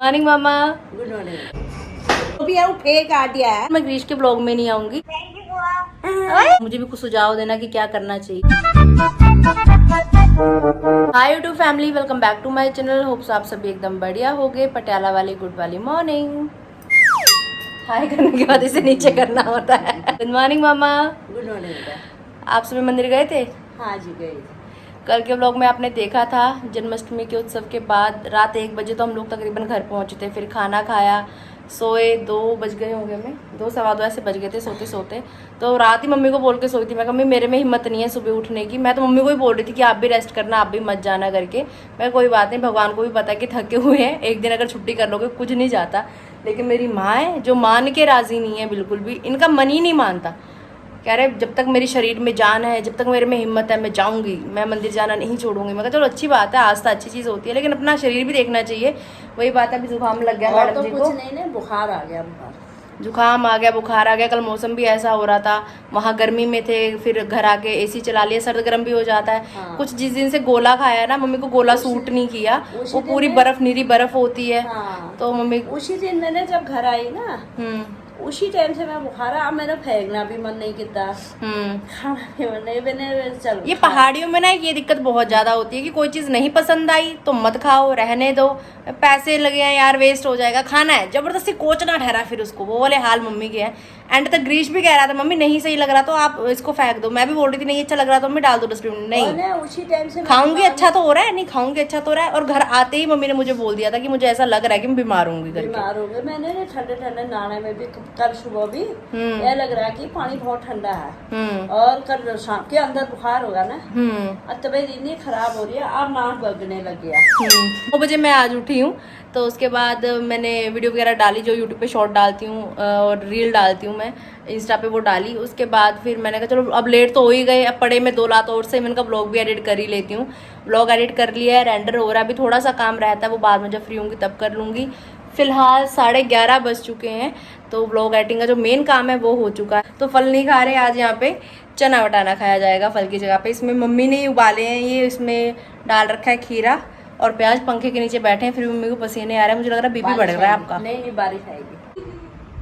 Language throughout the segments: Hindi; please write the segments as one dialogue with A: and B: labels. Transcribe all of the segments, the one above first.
A: मॉर्निंग मामा।
B: Good morning. अभी आओ फेक आ दिया है।
A: मैं ग्रीश के ब्लॉग में नहीं आऊंगी। मुझे भी कुछ सुझाव देना कि क्या करना चाहिए। Hi YouTube family, welcome back to my channel. Hopes आप सभी एकदम बढ़िया हो गए। पटियाला वाली गुड वाली मॉर्निंग। हाय करने के बाद इसे नीचे करना होता है। गुड मॉर्निंग मामा।
B: गुड मॉर्निंग बेटा।
A: आप सुबह मंदिर गए थे?
B: हाँ जी गई।
A: कल के व्लॉग में आपने देखा था जन्माष्टमी के उत्सव के बाद रात 1 बजे तो हम लोग तकरीबन घर पहुंचे थे। फिर खाना खाया, सोए, 2 बज गए होंगे, हमें 2 सवा 2 ऐसे बज गए थे सोते सोते। तो रात ही मम्मी को बोल के सोई थी। मैं मम्मी मेरे में हिम्मत नहीं है सुबह उठने की। मैं तो मम्मी को ही बोल रही थी कि आप भी रेस्ट करना, आप भी मत जाना करके। मैं कोई बात नहीं, भगवान को भी पता है कि थके हुए हैं, एक दिन अगर छुट्टी कर लोगे कुछ नहीं जाता। लेकिन मेरी माँ है जो मान के राजी नहीं है बिल्कुल भी। इनका मन ही नहीं मानता। कह रहे जब तक मेरी शरीर में जान है, जब तक मेरे में हिम्मत है, मैं जाऊंगी, मैं मंदिर जाना नहीं छोड़ूंगी। मैं कहा चलो अच्छी बात है, आस्था अच्छी चीज़ होती है, लेकिन अपना शरीर भी देखना चाहिए। वही बात है, अभी जुकाम लग गया मैडम
B: तो
A: जी
B: कुछ
A: को।
B: नहीं, बुखार आ गया। बुखार
A: जुकाम आ गया, बुखार आ गया। कल मौसम भी ऐसा हो रहा था, वहाँ गर्मी में थे, फिर घर आके एसी चला लिया, सर्द गर्म भी हो जाता है।
B: हाँ।
A: कुछ जिस दिन से गोला खाया है ना, मम्मी को गोला सूट नहीं किया। वो पूरी बर्फ, नीरी बर्फ होती है।
B: हाँ।
A: तो मम्मी
B: उसी दिन मैंने जब घर आई ना, उसी टाइम से मैं बुखार आ, मेरा फेंकना भी मन नहीं किया, खाना भी मन नहीं। मैंने चलो
A: ये पहाड़ियों में ना ये दिक्कत बहुत ज्यादा होती है कि कोई चीज नहीं पसंद आई तो मत खाओ, रहने दो, पैसे लगे हैं यार, वेस्ट हो जाएगा। खाना है जबरदस्ती कोचना ठहरा फिर उसको। वो वाले हाल मम्मी के हैं। एंड तक ग्रीश भी कह रहा था मम्मी नहीं सही लग रहा तो आप इसको फेंक दो। मैं भी बोल रही थी नहीं अच्छा लग रहा तो मम्मी डाल दो डस्टबिन। नहीं,
B: उसी टाइम से
A: खाऊंगी अच्छा तो हो रहा है, नहीं खाऊंगी अच्छा तो हो रहा है। और घर आते ही मम्मी ने मुझे बोल दिया था कि मुझे ऐसा लग रहा है कि मैं बीमार होंगी करके।
B: बीमार हो गए। मैंने ठंडे ठंडे नहाने में भी कल सुबह भी यह लग रहा है कि पानी बहुत ठंडा है। और कल शाम के अंदर बुखार होगा ना, तबीयत इतनी खराब हो रही है, अब नाक बगने लग गया।
A: 9 बजे मैं आज उठी हूँ। तो उसके बाद मैंने वीडियो वगैरह डाली, जो यूट्यूब पे शॉर्ट डालती हूँ और रील डालती हूँ मैं इंस्टा पे, वो डाली। उसके बाद फिर मैंने कहा चलो अब लेट तो हो ही गए, अब पड़े में 2 लात और से मैंने कहा ब्लॉग भी एडिट कर ही लेती हूँ। ब्लॉग एडिट कर लिया है, रेंडर हो रहा है। अभी थोड़ा सा काम रहता है, वो बाद में जब फ्री होंगी तब कर लूँगी। फिलहाल 11:30 बज चुके हैं, तो ब्लॉग एडिटिंग का जो मेन काम है वो हो चुका है। तो फल नहीं खा रहे आज, यहाँ पे चना वटाना खाया जाएगा फल की जगह पे। इसमें मम्मी ने उबाले हैं, ये इसमें डाल रखा है खीरा और प्याज। पंखे के नीचे बैठे हैं, फिर मम्मी को पसीने आ रहे हैं। मुझे लग रहा है बीपी बढ़ रहा है आपका।
B: नहीं बारिश आएगी।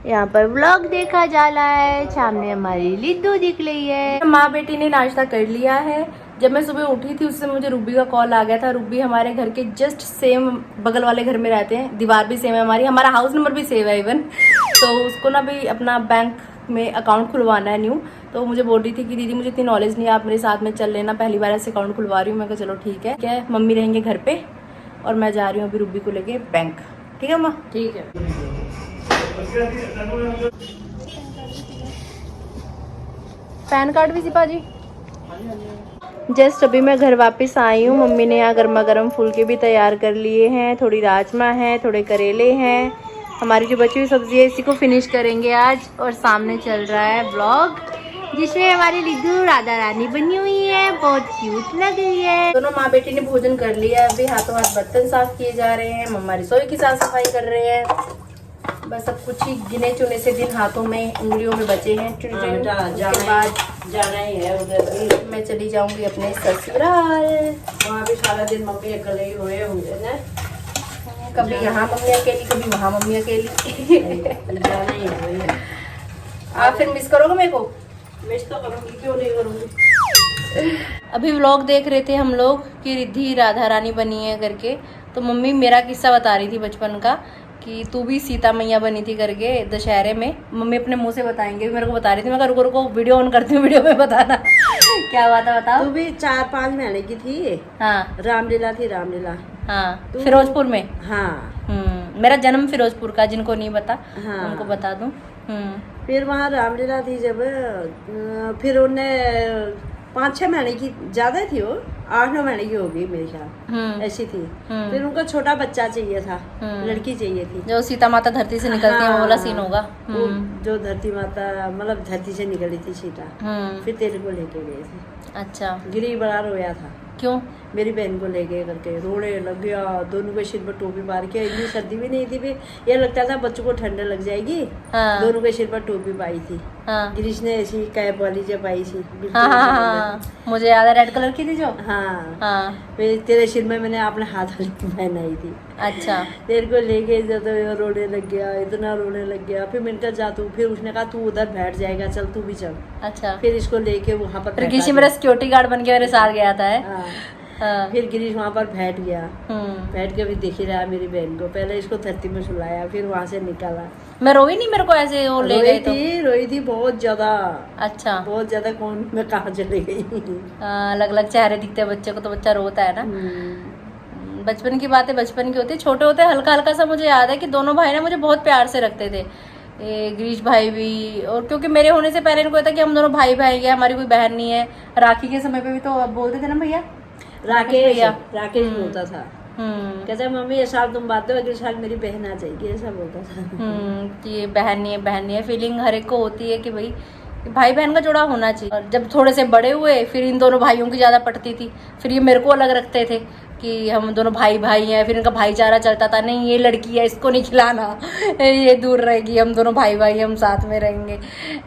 A: यहाँ पर व्लॉग देखा जा रहा है, सामने हमारी लिद्दू दिख रही है। माँ बेटी ने नाश्ता कर लिया है। जब मैं सुबह उठी थी उससे मुझे रूबी का कॉल आ गया था। रूबी हमारे घर के जस्ट सेम बगल वाले घर में रहते हैं, दीवार भी सेम है हमारी, हमारा हाउस नंबर भी सेम है इवन। तो उसको ना भी अपना बैंक में अकाउंट खुलवाना है न्यू। तो मुझे बोल रही थी कि दीदी मुझे इतनी नॉलेज नहीं है, आप मेरे साथ में चल लेना, पहली बार ऐसे अकाउंट खुलवा रही हूँ। मैं कहा चलो ठीक है। क्या है, मम्मी रहेंगे घर पे और मैं जा रही हूँ अभी रूबी को लेके बैंक। ठीक है माँ?
B: ठीक है।
A: पैन कार्ड भी सिपा जी। जस्ट अभी मैं घर वापस आई हूँ। मम्मी ने यहाँ गर्मा गर्म फुलके भी तैयार कर लिए हैं, थोड़ी राजमा है, थोड़े करेले हैं। हमारी जो बची हुई सब्जी है इसी को फिनिश करेंगे आज। और सामने चल रहा है ब्लॉग जिसमें हमारी लिद्दू राधा रानी बनी हुई है, बहुत क्यूट लग रही है। दोनों माँ बेटी ने भोजन कर लिया है। अभी हाथों हाथ बर्तन साफ किए जा रहे हैं, मम्मा रसोई की साफ सफाई कर रहे हैं। बस अब कुछ ही गिने चुने से दिन हाथों में, उंगलियों में बचे हैं। उसके बाद
B: जाना ही है उधर भी।
A: मैं चली जाऊंगी अपने ससुराल।
B: वहाँ भी सारा दिन मम्मी अकेले ही हुए होंगे ना।
A: कभी यहाँ मम्मी अकेली, कभी वहाँ मम्मी अकेली।
B: जाना ही है।
A: आप फिर मिस करोगे मेरे को?
B: मिस तो करूँगी, क्यों नहीं करूँगी।
A: अभी व्लॉग देख रहे थे हम लोग कि रिद्धि राधा रानी बनी है करके। तो मम्मी मेरा किस्सा बता रही थी बचपन का कि तू भी सीता मैया बनी थी करके दशहरे में। मम्मी अपने मुंह से बताएंगे, मेरे को बता रही थी। मैं रुको रुको वीडियो ऑन करती हूँ, वीडियो में बताना क्या हुआ था बताओ।
B: तू भी 4-5 महीने की थी।
A: हाँ
B: रामलीला थी, रामलीला।
A: हाँ फिरोजपुर में।
B: हाँ
A: मेरा जन्म फिरोजपुर का, जिनको नहीं पता
B: हाँ
A: उनको बता दूं।
B: फिर वहाँ रामलीला थी जब, फिर उन्हें 5-6 महीने की, ज्यादा थी वो, 8-9 महीने की होगी मेरे ख्याल, ऐसी थी। फिर उनको छोटा बच्चा चाहिए था, लड़की चाहिए थी।
A: जो सीता माता धरती से निकलती है वो वाला सीन होगा।
B: वो जो धरती माता मतलब धरती से निकली थी सीता। फिर तेरे को लेके गए थे।
A: अच्छा।
B: गिरी बड़ा रोया था।
A: क्यों?
B: मेरी बहन को ले गए करके रोने लग गया। दोनों के सिर पर टोपी मार के, इतनी सर्दी भी नहीं थी, भी ये लगता था बच्चों को ठंड लग जाएगी। दोनों के सिर पर टोपी पाई थी।
A: हाँ
B: गिरीश ने ऐसी कैप वाली जब आई थी, बिल्कुल
A: हाँ हाँ
B: ऐसे
A: हाँ, मुझे याद है, रेड कलर की थी जो।
B: बोले। हाँ
A: हाँ
B: फिर तेरे सिर में मैंने अपने हाथ वाली पहनाई थी।
A: अच्छा।
B: तेरे को लेके जब तो ये रोने लग गया, इतना रोने लग गया। फिर मैंने कहा जा तू, फिर उसने कहा तू उधर बैठ जाएगा, चल तू भी चल।
A: अच्छा,
B: फिर इसको लेके वहाँ पर
A: फिर
B: बैठा
A: किसी
B: दिया।
A: मेरा सिक्योरिटी गार्ड बन के मेरे साथ गया था है।
B: हाँ
A: हाँ।
B: फिर गिरीश वहाँ पर बैठ गया।
A: हम्म।
B: बैठ के भी देख ही रहा मेरी बहन को। पहले इसको धरती में सुलाया, फिर वहाँ से निकाला।
A: मैं रोई नहीं, मेरे को ऐसे वो ले गए तो।
B: रोई थी बहुत ज्यादा,
A: अच्छा।
B: बहुत ज्यादा। कौन मैं कहाँ चली गई।
A: अलग अलग चेहरे दिखते हैं बच्चे को तो बच्चा रोता है ना। बचपन की बातें बचपन की होती है। छोटे होते हल्का हल्का सा मुझे याद है कि दोनों भाई ना मुझे बहुत प्यार से रखते थे, गिरीश भाई भी। और क्योंकि मेरे होने से पहले इनको था कि हम दोनों भाई भाई हैं, हमारी कोई बहन नहीं है। राखी के समय पे भी तो बोलते थे ना भैया,
B: राकेश
A: भैया।
B: राकेश बोलता था, कहता मम्मी ये साल तुम बात दो, अगले साल मेरी बहन आ जाएगी, ऐसा बोलता था।
A: कि ये बहन नहीं है, बहन नहीं है। फीलिंग हर एक को होती है कि भाई बहन का जोड़ा होना चाहिए। और जब थोड़े से बड़े हुए फिर इन दोनों भाइयों की ज़्यादा पटती थी। फिर ये मेरे को अलग रखते थे कि हम दोनों भाई भाई हैं। फिर इनका भाईचारा चलता था, नहीं ये लड़की है इसको नहीं खिलाना, ये दूर रहेगी, हम दोनों भाई भाई हम साथ में रहेंगे।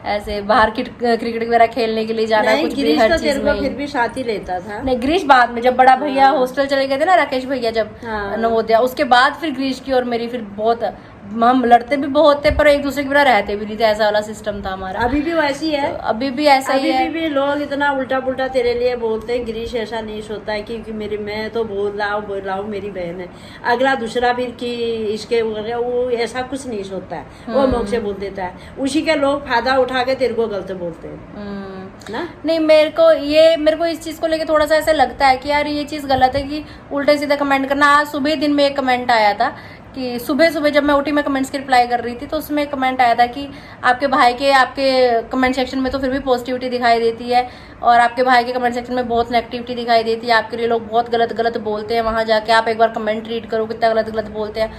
A: ऐसे बाहर क्रिकेट वगैरह खेलने के लिए जाना, कुछ भी हर चीज में।
B: फिर भी साथ ही लेता था।
A: नहीं, गिरीश बाद में, जब बड़ा भैया हॉस्टल चले गए थे ना, राकेश भैया जब नवोदया, उसके बाद फिर गिरीश की और मेरी फिर बहुत, हम लड़ते भी बहुत थे पर एक दूसरे के बिना रहते भी नहीं थे। ऐसा वाला सिस्टम था हमारा।
B: अभी भी वैसी है,
A: तो अभी भी ऐसा ही है।
B: अभी भी लोग इतना उल्टा पुल्टा तेरे लिए बोलते हैं। गिरीश ऐसा नहीं सोचता है क्योंकि मेरी, मैं तो बोल रहा हूँ मेरी बहन है, अगला दूसरा भी कि इसके वो ऐसा कुछ नहीं सोचता है, वो मुख से बोल देता है। उसी के लोग फायदा उठा के तेरे को गलत बोलते हैं ना।
A: नहीं, मेरे को इस चीज को लेके थोड़ा सा ऐसा लगता है कि यार ये चीज गलत है कि उल्टे सीधे कमेंट करना। आज सुबह दिन में एक कमेंट आया था कि सुबह जब मैं ओटी में कमेंट्स की रिप्लाई कर रही थी तो उसमें कमेंट आया था कि आपके भाई के, आपके कमेंट सेक्शन में तो फिर भी पॉजिटिविटी दिखाई देती है और आपके भाई के कमेंट सेक्शन में बहुत नेगेटिविटी दिखाई देती है। आपके लिए लोग बहुत गलत बोलते हैं, वहां जाके आप एक बार कमेंट रीड करो कितना गलत बोलते हैं।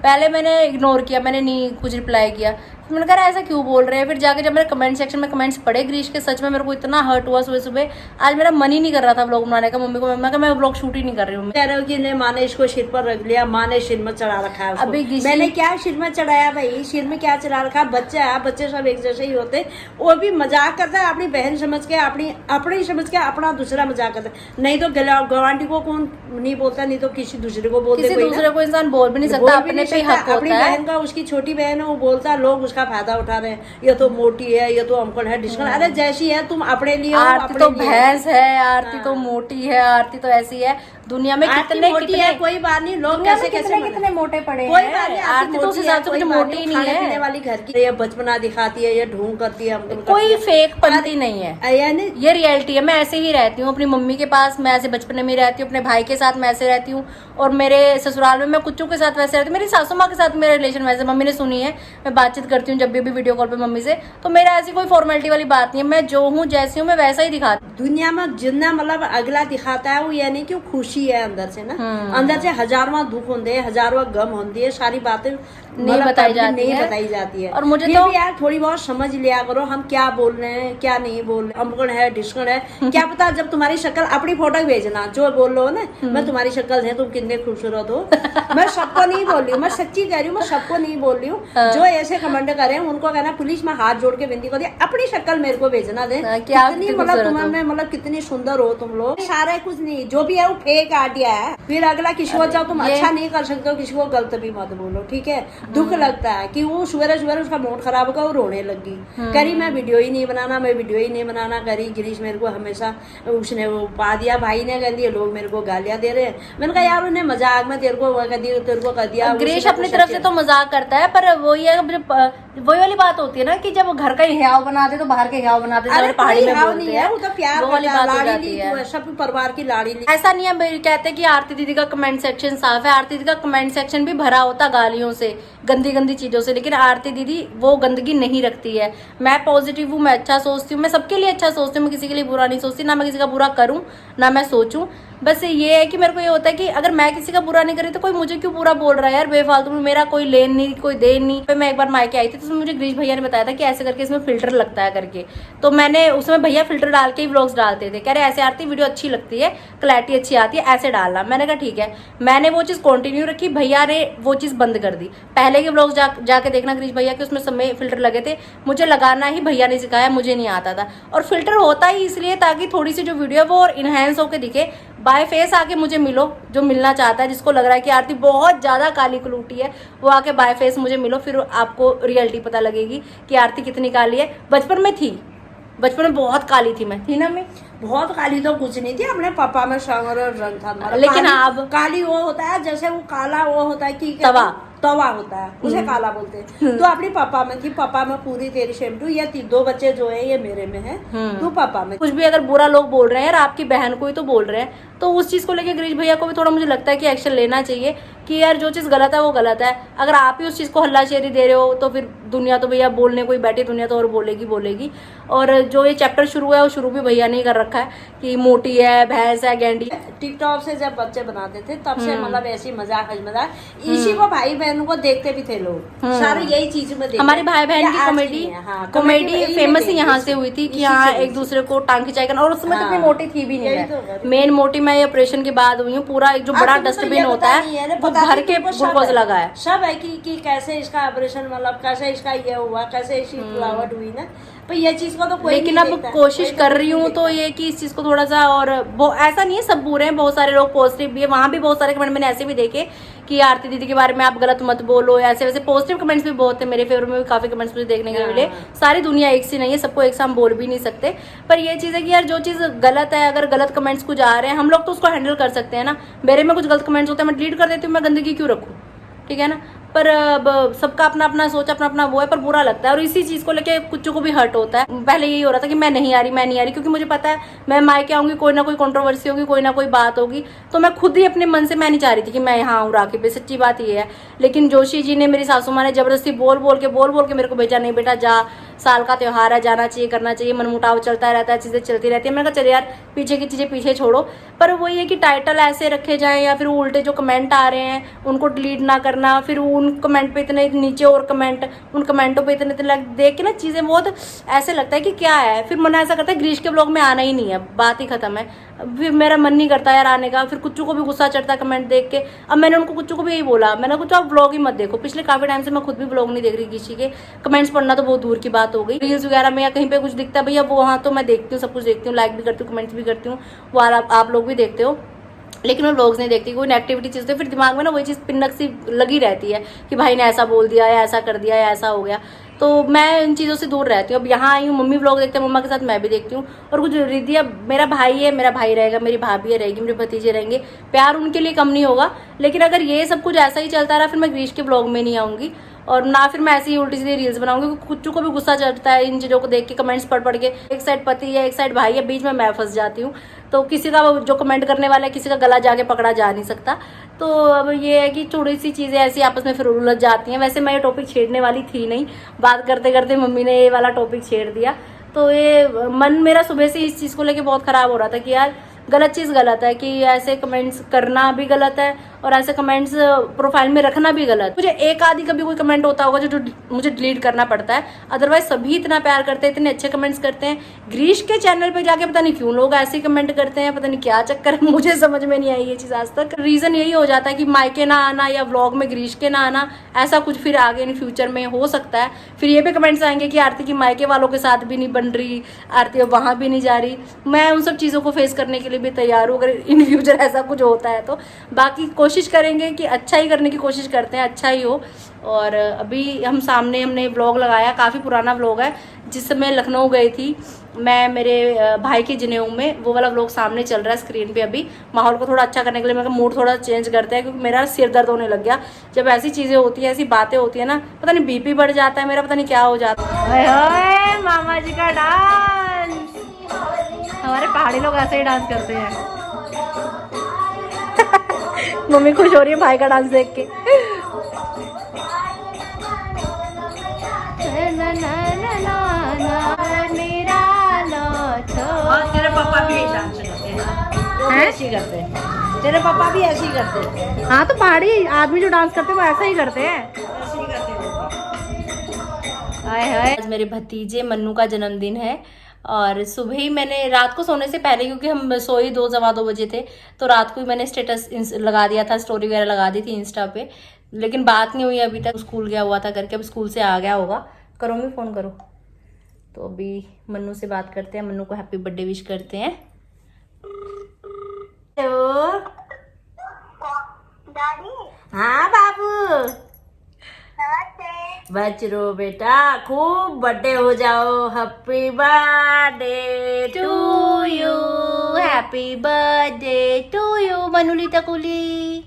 A: पहले मैंने इग्नोर किया, मैंने नहीं कुछ रिप्लाई किया। फिर मैंने कहा ऐसा क्यों बोल रहे हैं। फिर जाके जब मैंने कमेंट सेक्शन में कमेंट्स पढ़े गिरीश के, सच में मेरे को इतना हर्ट हुआ। सुबह आज मेरा मन ही नहीं कर रहा था व्लॉग बनाने का। मम्मी को मैं व्लॉग शूट ही नहीं कर रही हूँ।
B: कह रहे हो कि ने माँ ने इसको सिर पर रख लिया, माँ ने सिर में चढ़ा रखा है उसको।
A: अभी
B: मैंने क्या सिर में चढ़ाया भाई, सिर में क्या चढ़ा रखा। बच्चा है, बच्चे सब एक जैसे ही होते। वो भी मजाक करता है अपनी बहन समझ के, अपनी समझ के अपना दूसरा मजाक करता है। नहीं तो गवांडी को कौन नहीं बोलता, नहीं तो किसी दूसरे को बोलते।
A: किसी दूसरे को इंसान बोल भी नहीं सकता, अपने पे हक होता है।
B: अपनी बहन का, उसकी छोटी बहन है, वो बोलता, लोग उसका फायदा उठा रहे हैं। ये तो मोटी है, ये तो अमकड़ है, डिस्कड़। अरे जैसी है तुम अपने लिए,
A: आरती तो भैंस है, आरती तो मोटी है, आरती तो ऐसी है। दुनिया में कितने
B: है, कोई बात नहीं। लोग कैसे
A: कितने मोटे पड़े
B: कोई
A: हैं।
B: बात नहीं,
A: आरती तो उस हिसाब से कुछ मोटी ही नहीं है।
B: वाली घर की ये बचपना दिखाती है, ये ढोंग करती है,
A: कोई फेक पंती नहीं है,
B: यानी
A: ये रियलिटी है। मैं ऐसे ही रहती हूँ अपनी मम्मी के पास, मैं ऐसे बचपन में ही रहती हूँ। अपने भाई के साथ मैं ऐसे रहती हूँ और मेरे ससुराल में मैं कुच्चों के साथ वैसे रहती हूँ। मेरी सासू माँ के साथ मेरा रिलेशन वैसे, मम्मी ने सुनी है, मैं बातचीत करती हूँ जब भी वीडियो कॉल पे मम्मी से। तो मेरा ऐसी कोई फॉर्मेलिटी वाली बात नहीं है। मैं जो हूँ जैसी हूँ मैं वैसा ही दिखाती हूँ।
B: दुनिया में जितना मतलब अगला दिखाता है वो ये नहीं कि खुशी है अंदर से ना, अंदर से हजारों दुख होते हैं, हजारों गम होती है, सारी बातें
A: नहीं बताई
B: जाती है।
A: और मुझे
B: तो
A: तो
B: यार थोड़ी बहुत समझ लिया करो, हम क्या बोल रहे हैं क्या नहीं बोल रहे, अमकड़ है डिस्कड़ है, क्या पता। जब तुम्हारी शक्ल, अपनी फोटो भेजना जो बोल रहे हो ना, मैं तुम्हारी शक्ल है, तुम कितने खूबसूरत हो। मैं सबको नहीं बोल रही हूँ, मैं सच्ची कह रही हूँ, मैं सबको नहीं बोल रही हूँ। जो ऐसे कमेंट करे उनको कहना पुलिस में हाथ जोड़ के विनती कर दिया, अपनी शक्ल मेरे को भेजना दे, कितनी मतलब तुम्हारे मतलब कितनी सुंदर हो तुम लोग। सारा कुछ नहीं, जो भी है वो फेक आइडिया है। फिर अगला किसी को जाओ, तुम अच्छा नहीं कर सकते हो, किसी को गलत भी मत बोलो, ठीक है। दुख लगता है कि वो सुबह उसका मूड खराब होगा, वो रोने लगी, करी मैं वीडियो ही नहीं बनाना, करी। गिरीश मेरे को हमेशा उसने वो पा दिया, भाई ने कह दिया, लोग मेरे को गालियां दे रहे हैं। मैंने कहा यार उन्हें मजाक में तेरे को कर दिया।
A: गिरीश अपनी तरफ से तो मजाक करता है, पर वही है, वही वाली बात होती है ना कि जब घर का हियाव बनाते तो बाहर के हियाव बनाते, पहाड़ी में बोलते हैं,
B: वो तो प्यार
A: वाली बात हो जाती है।
B: सब परिवार की लाड़ी ली।
A: ऐसा नहीं है कहते हैं कि आरती दीदी का कमेंट सेक्शन साफ है। आरती दीदी का कमेंट सेक्शन भी भरा होता गालियों से, गंदी चीजों से, लेकिन आरती दीदी वो गंदगी नहीं रखती है। मैं पॉजिटिव हूँ, मैं अच्छा सोचती हूँ, मैं सबके लिए अच्छा सोचती हूँ, मैं किसी के लिए बुरा नहीं सोचती, ना मैं किसी का बुरा करूँ ना मैं सोचूं। बस ये है कि मेरे को ये होता है कि अगर मैं किसी का बुरा नहीं कर रही तो कोई मुझे क्यों बुरा बोल रहा है यार बेफालतू में, मेरा कोई लेन नहीं कोई देन नहीं। फिर मैं एक बार मायके आई थी तो मुझे ग्रीश भैया ने बताया था कि ऐसे करके इसमें फिल्टर लगता है करके, तो मैंने उसमें भैया फिल्टर डाल के ही व्लॉग्स डालते थे, कह रहे ऐसे आती वीडियो अच्छी लगती है, क्लैरिटी अच्छी आती है, ऐसे डालना। मैंने कहा ठीक है, मैंने वो चीज़ कंटिन्यू रखी, भैया ने वो चीज़ बंद कर दी। पहले के व्लॉग्स जाके देखना ग्रीश भैया के, उसमें समय फिल्टर लगे थे, मुझे लगाना ही भैया ने सिखाया, मुझे नहीं आता था। और फिल्टर होता ही इसलिए ताकि थोड़ी सी जो वीडियो है वो और इनहेंस होकर दिखे। बाय फेस आके मुझे मिलो, जो मिलना चाहता है, जिसको लग रहा है कि आरती बहुत ज़्यादा काली कलूटी है, वो आके बाय फेस मुझे मिलो, फिर आपको रियलिटी पता लगेगी कि आरती कितनी काली है। बचपन में थी, बचपन में बहुत काली थी मैं, थी ना मैं?
B: बहुत काली तो कुछ नहीं थी, अपने पापा में संवर और रंग था।
A: लेकिन अब
B: काली वो होता है जैसे वो काला वो होता है कि तवा होता है, उसे काला बोलते हैं। तो अपनी पापा में थी, पापा में पूरी तेरी शेम टू, ये 2 बच्चे जो है ये मेरे में है, तू पापा में।
A: कुछ भी अगर बुरा लोग बोल रहे हैं यार, आपकी बहन को ही तो बोल रहे हैं, तो उस चीज को लेके ग्रीश भैया को भी थोड़ा मुझे लगता है कि एक्शन लेना चाहिए कि यार जो चीज गलत है वो गलत है। अगर आप ही उस चीज को हल्लाशेरी दे रहे हो तो फिर दुनिया तो भैया बोलने को ही बैठी, दुनिया तो और बोलेगी। और जो ये चैप्टर शुरू है वो शुरू भी भैया ने ही कर रखा है कि मोटी है, भैंस है, गेंडी।
B: टिकटॉक से जब बच्चे बनाते थे तब से मतलब ऐसी मजाक इसी को भाई बहनों को देखते भी थे लोग, सारे यही चीज में
A: हमारे भाई बहन की कॉमेडी फेमस ही यहाँ से हुई थी कि यहाँ एक दूसरे को टांग खिंचाई करना। और उसमें तो इतनी मोटी थी भी नहीं, मेन मोटी मैं ऑपरेशन के बाद हुई हूँ। पूरा एक जो बड़ा डस्टबिन होता है वो भर के ग्लूकोज लगा है,
B: सब है कि कैसे इसका ऑपरेशन, मतलब कैसे इसका ये हुआ, कैसे इसकी फ्लावट हुई ना, पर ये चीज को तो कोई
A: लेकिन अब कोशिश कर रही हूँ तो ये कि इस चीज को थोड़ा सा, और ऐसा नहीं है सब बुरे हैं, बहुत सारे लोग पॉजिटिव भी है। वहां भी बहुत सारे कमेंट मैंने ऐसे भी देखे कि आरती दीदी के बारे में आप गलत मत बोलो, ऐसे वैसे पॉजिटिव कमेंट्स भी बहुत थे। मेरे फेवर में भी काफी कमेंट्स मुझे देखने को मिले। सारी दुनिया एक सी नहीं है, सबको एक सा हम बोल भी नहीं सकते, पर ये चीज है कि यार जो चीज गलत है, अगर गलत कमेंट्स कुछ आ रहे हैं हम लोग तो उसको हैंडल कर सकते हैं ना। मेरे में कुछ गलत कमेंट्स होते हैं मैं डिलीट कर देती हूँ, मैं गंदगी क्यों रखूँ, ठीक है ना। पर अब सबका अपना अपना सोच, अपना अपना वो है, पर बुरा लगता है। और इसी चीज को लेके कुछ को भी हर्ट होता है। पहले यही हो रहा था कि मैं नहीं आ रही, क्योंकि मुझे पता है मैं मायके आऊंगी, कोई ना कोई कंट्रोवर्सी होगी, कोई ना कोई बात होगी, तो मैं खुद ही अपने मन से मैं नहीं चाह रही थी कि मैं यहाँ आऊँ राखी पे। सच्ची बात ये है। लेकिन जोशी जी ने, मेरी सासू माँ ने जबरदस्ती बोल बोल के मेरे को भेजा, नहीं बेटा जा, साल का त्योहार है, जाना चाहिए, करना चाहिए, मनमुटाव चलता रहता है, चीजें चलती रहती है। मैंने कहा चल यार पीछे की चीजें पीछे छोड़ो। पर वही है कि टाइटल ऐसे रखे जाएं या फिर उल्टे जो कमेंट आ रहे हैं उनको डिलीट ना करना, फिर उन कमेंट पे इतने नीचे और कमेंट, उन कमेंटों पे इतने देख के ना चीजें बहुत ऐसे लगता है कि क्या है। फिर मन ऐसा करता है ग्रीश के ब्लॉग में आना ही नहीं है, बात ही खत्म है। फिर मेरा मन नहीं करता यार आने का। फिर कुच्चू को भी गुस्सा चढ़ता है कमेंट देख के। अब मैंने उनको, कुच्चू को भी यही बोला, मैंने कुछ आप ब्लॉग ही मत देखो। पिछले काफी टाइम से मैं खुद भी ब्लॉग नहीं देख रही किसी के, कमेंट्स पढ़ना तो बहुत दूर की बात हो गई। रील्स वगैरह में या कहीं पे कुछ दिखता है भैया वो वहाँ तो मैं देखती हूँ, सब कुछ देखती हूँ, लाइक भी करती हूँ, कमेंट्स भी करती हूँ, वो आप लोग भी देखते हो, लेकिन मैं व्लॉग्स नहीं देखती। कोई नेगेटिविटी चीज़ तो फिर दिमाग में ना वही चीज़ पिन्नक सी लगी रहती है कि भाई ने ऐसा बोल दिया या ऐसा कर दिया या ऐसा हो गया, तो मैं इन चीज़ों से दूर रहती हूँ। अब यहाँ आई हूँ, मम्मी व्लॉग देखते हैं, मम्मा के साथ मैं भी देखती हूँ। और कुछ रिद्धि, अब मेरा भाई है, मेरा भाई रहेगा, मेरी भाभी रहेगी, मेरे भतीजे रहेंगे, प्यार उनके लिए कम नहीं होगा। लेकिन अगर ये सब कुछ ऐसा ही चलता रहा फिर मैं ग्रीश के ब्लॉग में नहीं आऊँगी, और ना फिर मैं ऐसी उल्टी सीधी रील्स बनाऊंगी, क्योंकि कुच्चू को भी गुस्सा चढ़ता है इन चीज़ों को देख के, कमेंट्स पढ़ के। एक साइड पति है, एक साइड भाई है, बीच में मैं फंस जाती हूँ। तो किसी का जो कमेंट करने वाला है, किसी का गला जाके पकड़ा जा नहीं सकता। तो अब ये है कि थोड़ी सी चीज़ें ऐसी आपस में फिर उलझ जाती हैं। वैसे मैं ये टॉपिक छेड़ने वाली थी नहीं, बात करते करते मम्मी ने ये वाला टॉपिक छेड़ दिया। तो ये मन मेरा सुबह से इस चीज़ को लेके बहुत ख़राब हो रहा था कि यार गलत चीज़ गलत है, कि ऐसे कमेंट्स करना भी गलत है और ऐसे कमेंट्स प्रोफाइल में रखना भी गलत। मुझे एक आधी कभी कोई कमेंट होता होगा जो मुझे डिलीट करना पड़ता है, अदरवाइज सभी इतना प्यार करते हैं, इतने अच्छे कमेंट्स करते हैं। ग्रीश के चैनल पे जाके पता नहीं क्यों लोग ऐसे कमेंट करते हैं, पता नहीं क्या चक्कर है, मुझे समझ में नहीं आई ये चीज़ आज तक। रीज़न यही हो जाता है कि मायके ना आना या व्लॉग में ग्रीश के ना आना, ऐसा कुछ फिर आगे इन फ्यूचर में हो सकता है। फिर ये भी कमेंट्स आएंगे कि आरती की मायके वालों के साथ भी नहीं बन रही, आरती अब वहाँ भी नहीं जा रही। मैं उन सब चीज़ों को फेस करने के लिए भी तैयार हूँ अगर इन फ्यूचर ऐसा कुछ होता है तो। बाकी कोशिश करेंगे कि अच्छा ही करने की कोशिश करते हैं, अच्छा ही हो। और अभी हमने व्लॉग लगाया, काफ़ी पुराना व्लॉग है, जिस समय लखनऊ गई थी मैं मेरे भाई के जनेऊ में, वो वाला व्लॉग सामने चल रहा है स्क्रीन पे। अभी माहौल को थोड़ा अच्छा करने के लिए मैं मूड थोड़ा चेंज करते हैं, क्योंकि मेरा सिर दर्द होने लग गया जब ऐसी चीज़ें होती हैं, ऐसी बातें होती है ना, पता नहीं बीपी बढ़ जाता है मेरा, पता नहीं क्या हो जाता है। मामा जी का डांस, हमारे पहाड़ी लोग ऐसे ही डांस करते हैं। मम्मी खुश हो रही है भाई का डांस देख के।
B: मेरा और तेरे पापा भी डांस करते हैं। ऐसे ही करते हैं, तेरे पापा भी ऐसे ही करते हैं।
A: हाँ तो पहाड़ी आदमी जो डांस करते हैं वो ऐसा ही करते हैं।
B: ऐसे ही करते हैं।
A: हाय हाय, आज मेरे भतीजे मन्नू का जन्मदिन है और सुबह ही मैंने रात को सोने से पहले, क्योंकि हम सोए 2 सवा 2 बजे थे, तो रात को ही मैंने स्टेटस लगा दिया था, स्टोरी वगैरह लगा दी थी इंस्टा पे, लेकिन बात नहीं हुई अभी तक। स्कूल गया हुआ था करके, अब स्कूल से आ गया होगा। करूँगी फ़ोन, करो। तो अभी मन्नू से बात करते हैं, मन्नू को हैप्पी बर्थडे विश करते हैं।
B: हेलो हाँ बाबू, बच रो बेटा, खूब बर्थडे हो जाओ। Happy birthday
A: to you, happy birthday to you मनुली तकुली।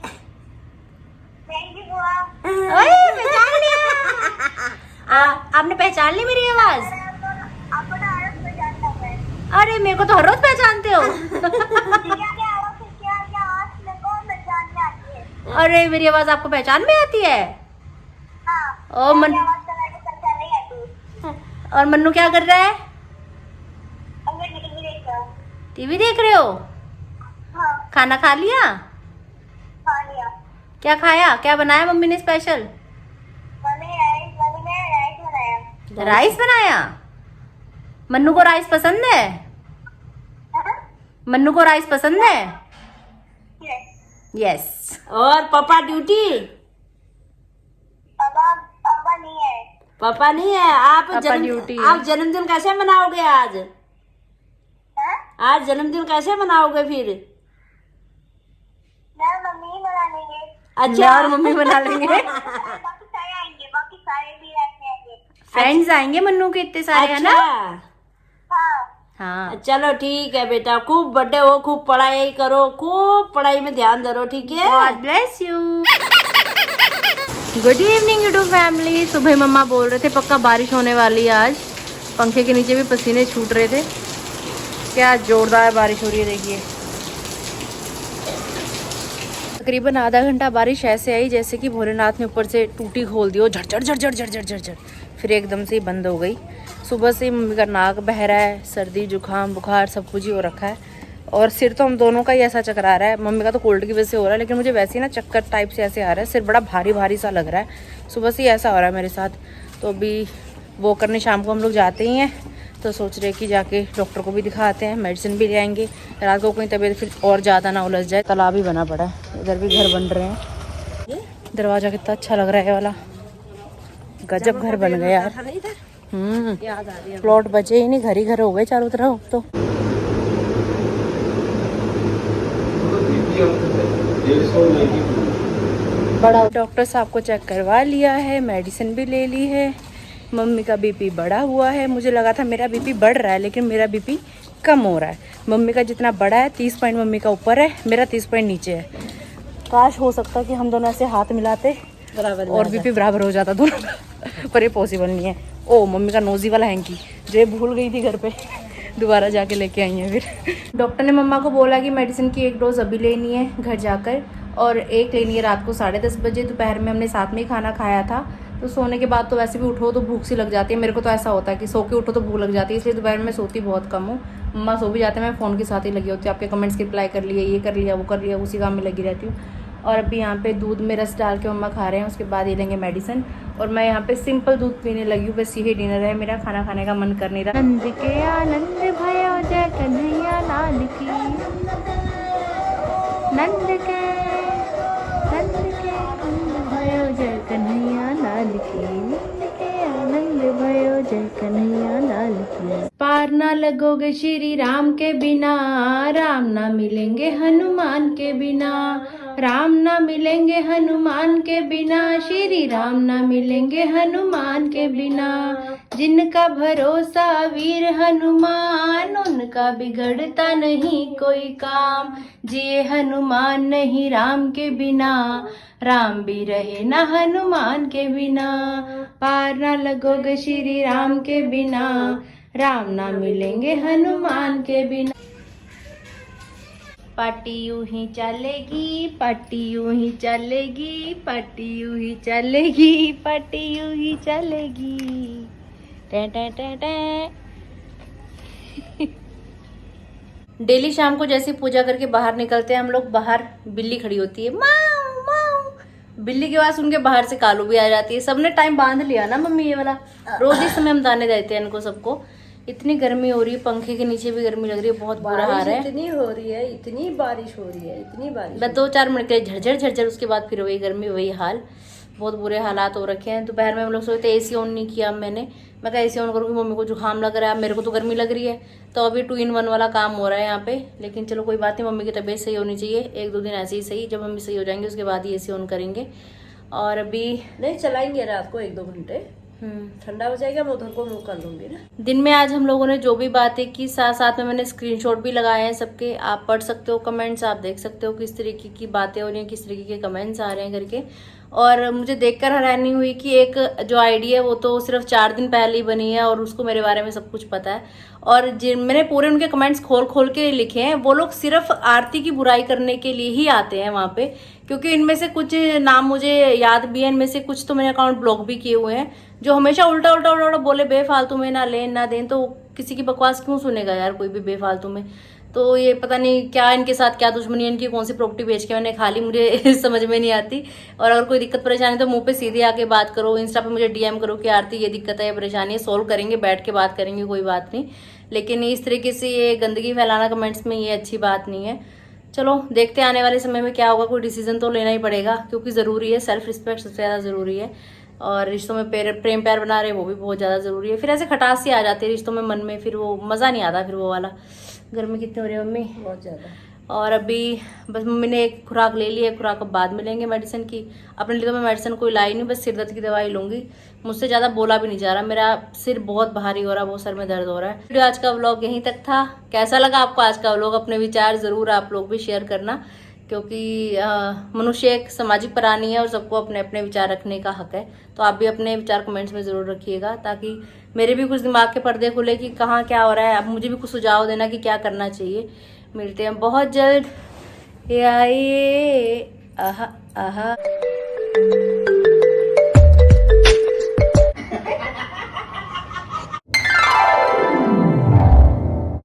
A: ओए पहचान लिया। आपने पहचान ली मेरी आवाज? अरे मेरे को तो हर रोज पहचानते हो। अरे मेरी आवाज आपको पहचान में आती है? और और मन्नू क्या कर रहा है? टीवी देख रहे हो? खाना खा लिया? क्या खाया, क्या बनाया मम्मी ने स्पेशल? राइस बनाया। मन्नू को राइस पसंद है? मन्नू को राइस पसंद है? यस।
B: और पापा ड्यूटी? पापा नहीं है। आप
A: पापा ड्यूटी है।
B: आप जन्मदिन कैसे मनाओगे आज? आज जन्मदिन कैसे मनाओगे फिर?
A: अच्छा, और मम्मी बना लेंगे। फ्रेंड्स आएंगे मन्नू के इतने सारे, है ना? हाँ
B: चलो ठीक है बेटा, खूब बर्थडे हो, खूब पढ़ाई करो, खूब पढ़ाई में ध्यान दो, ठीक है?
A: God bless you. Good evening YouTube family. सुबह मम्मा बोल रहे थे पक्का बारिश होने वाली है आज। पंखे के नीचे भी पसीने छूट रहे थे। क्या जोरदार बारिश हो रही है, देखिए। तकरीबन आधा घंटा बारिश ऐसे आई जैसे कि भोलेनाथ ने ऊपर से टूटी खोल दी हो, झट झट झट झट झट झट, फिर एकदम से ही बंद हो गई। सुबह से मम्मी का नाक बह रहा है, सर्दी जुकाम बुखार सब कुछ ही हो रखा है, और सिर तो हम दोनों का ही ऐसा चकरा रहा है। मम्मी का तो कोल्ड की वजह से हो रहा है, लेकिन मुझे वैसे ही ना चक्कर टाइप से ऐसे आ रहा है, सिर बड़ा भारी भारी सा लग रहा है। सुबह से ही ऐसा हो रहा है मेरे साथ। तो अभी वो करने शाम को हम लोग जाते ही हैं, तो सोच रहे कि जाके डॉक्टर को भी दिखाते हैं, मेडिसिन भी ले आएंगे। रात को कोई तबीयत फिर और ज़्यादा ना उलझ जाए। तालाब ही बना पड़ा है, इधर भी घर बन रहे हैं। दरवाज़ा कितना अच्छा लग रहा है वाला, गजब घर बन गया यार। प्लॉट बचे ही नहीं, घर ही घर हो गए चारों तरफ। तो बड़ा डॉक्टर साहब को चेक करवा लिया है, मेडिसिन भी ले ली है। मम्मी का बीपी बढ़ा हुआ है। मुझे लगा था मेरा बीपी बढ़ रहा है, लेकिन मेरा बीपी कम हो रहा है। मम्मी का जितना बड़ा है 30 पॉइंट मम्मी का ऊपर है, मेरा 30 पॉइंट नीचे है। काश हो सकता कि हम दोनों ऐसे हाथ मिलाते
B: बराबर
A: और बीपी बराबर हो जाता दोनों का, पर ये पॉसिबल नहीं है। ओ मम्मी का नोजी वाला हैंकी जो ये भूल गई थी घर पे, दोबारा जाके लेके आई है फिर। डॉक्टर ने मम्मा को बोला कि मेडिसिन की 1 डोज अभी लेनी है घर जाकर, और 1 लेनी है रात को 10:30 बजे। दोपहर में हमने साथ में ही खाना खाया था, तो सोने के बाद तो वैसे भी उठो तो भूख सी लग जाती है। मेरे को तो ऐसा होता है कि सो के उठो तो भूख लग जाती है, इसलिए दोपहर में सोती बहुत कम हूँ। मम्मा सो भी जाते हैं, मैं फ़ोन के साथ ही लगी होती हूँ। आपके कमेंट्स की रिप्लाई कर लिए, ये कर लिया वो कर लिया, उसी काम में लगी रहती हूँ। और अभी यहाँ पे दूध में रस डाल के मम्मा खा रहे हैं, उसके बाद ये लेंगे मेडिसिन। और मैं यहाँ पे सिंपल दूध पीने लगी हूँ, बस यही डिनर है मेरा। खाना खाने का मन कर नहीं रहा। नंद के आनंद भयो जय कन्हैया लाल की, नंद के आनंद भयो जय कन्हैया लाल की, नंद के आनंद भयो जय कन्हैया लाल की। पार ना लगोगे श्री राम के बिना, राम ना मिलेंगे हनुमान के बिना, राम ना मिलेंगे हनुमान के बिना, श्री राम ना मिलेंगे हनुमान के बिना। जिनका भरोसा वीर हनुमान, उनका बिगड़ता नहीं कोई काम। जिए हनुमान नहीं राम के बिना, राम भी रहे ना हनुमान के बिना। पार ना लगोगे श्री राम के बिना, राम ना मिलेंगे हनुमान के बिना। पार्टी यूं ही चलेगी, पार्टी यूं ही चलेगी, पार्टी यूं ही चलेगी, पार्टी यूं ही चलेगी। टे टे टे टे। डेली शाम को जैसे पूजा करके बाहर निकलते हैं हम लोग, बाहर बिल्ली खड़ी होती है, माऊ माऊ। बिल्ली की आवाज सुन के बाहर से कालू भी आ जाती है। सबने टाइम बांध लिया ना मम्मी ये वाला, रोज इस समय हम दाने देते हैं इनको सबको। इतनी गर्मी हो रही है, पंखे के नीचे भी गर्मी लग रही है, बहुत बुरा हाल है।
B: इतनी हो रही है, इतनी बारिश हो रही है, इतनी बारिश।
A: बस 2-4 मिनट के झरझर झरझर, उसके बाद फिर वही गर्मी वही हाल। बहुत बुरे हालात हो रखे हैं। दोपहर में हम लोग सोचते एसी ऑन नहीं किया मैंने, मैं कहा एसी ऑन करूँगी, मम्मी को जुकाम लग रहा है, मेरे को तो गर्मी लग रही है। तो अभी 2 in 1 वाला काम हो रहा है यहाँ पे। लेकिन चलो कोई बात नहीं, मम्मी की तबीयत सही होनी चाहिए, 1-2 दिन ऐसे ही सही। जब मम्मी सही हो जाएंगे उसके बाद ही एसी ऑन करेंगे। और अभी
B: नहीं चलाएंगे रात को 1-2 घंटे, ठंडा हो जाएगा, मैं उधर को मुँह कर लूंगी ना।
A: दिन में आज हम लोगों ने जो भी बातें की, साथ साथ में मैंने स्क्रीनशॉट भी लगाए हैं सबके, आप पढ़ सकते हो कमेंट्स, आप देख सकते हो किस तरीके की बातें हो रही हैं, किस तरीके के कमेंट्स आ रहे हैं करके। और मुझे देखकर हैरानी हुई कि एक जो आईडी है वो तो सिर्फ 4 दिन पहले ही बनी है और उसको मेरे बारे में सब कुछ पता है। और जिन मैंने पूरे उनके कमेंट्स खोल खोल के लिखे हैं, वो लोग सिर्फ आरती की बुराई करने के लिए ही आते हैं वहाँ पे। क्योंकि इनमें से कुछ नाम मुझे याद भी है, इनमें से कुछ तो मैंने अकाउंट ब्लॉक भी किए हुए हैं, जो हमेशा उल्टा उल्टा उल्टा उल्टा बोले बेफालतू में, ना लेन ना देन। तो किसी की बकवास क्यों सुनेगा यार कोई भी बेफालतू में। तो ये पता नहीं क्या इनके साथ क्या दुश्मनी है, इनकी कौन सी प्रॉपर्टी बेच के मैंने खा ली, मुझे समझ में नहीं आती। और अगर कोई दिक्कत परेशानी तो मुंह पे सीधे आके बात करो, इंस्टा पे मुझे डीएम करो कि आरती ये दिक्कत है, ये परेशानी है, सोल्व करेंगे, बैठ के बात करेंगे, कोई बात नहीं। लेकिन इस तरीके से ये गंदगी फैलाना कमेंट्स में, ये अच्छी बात नहीं है। चलो देखते हैं आने वाले समय में क्या होगा, कोई डिसीजन तो लेना ही पड़ेगा क्योंकि ज़रूरी है, सेल्फ रिस्पेक्ट सबसे ज़्यादा ज़रूरी है। और रिश्तों में प्रेम प्यार बना रहे वो भी बहुत ज़्यादा ज़रूरी है। फिर ऐसे खटास सी आ जाती है रिश्तों में, मन में, फिर वो मज़ा नहीं आता फिर वो वाला। गर्मी कितनी हो रही है मम्मी?
B: बहुत ज़्यादा।
A: और अभी बस मम्मी ने एक खुराक ले ली है, खुराक अब बाद में लेंगे मेडिसिन की। अपने लिए तो मैं मेडिसिन कोई लाई नहीं, बस सिर दर्द की दवाई लूँगी। मुझसे ज़्यादा बोला भी नहीं जा रहा, मेरा सिर बहुत भारी हो रहा है, बहुत सर में दर्द हो रहा है। वीडियो आज का व्लॉग यहीं तक था। कैसा लगा आपको आज का व्लॉग? अपने विचार ज़रूर आप लोग भी शेयर करना, क्योंकि मनुष्य एक सामाजिक प्राणी है और सबको अपने अपने विचार रखने का हक है। तो आप भी अपने विचार कमेंट्स में ज़रूर रखिएगा, ताकि मेरे भी कुछ दिमाग के पर्दे खुले कि कहाँ क्या हो रहा है। अब मुझे भी कुछ सुझाव देना कि क्या करना चाहिए। मिलते हैं बहुत जल्द। ये आइए, आहा आहा।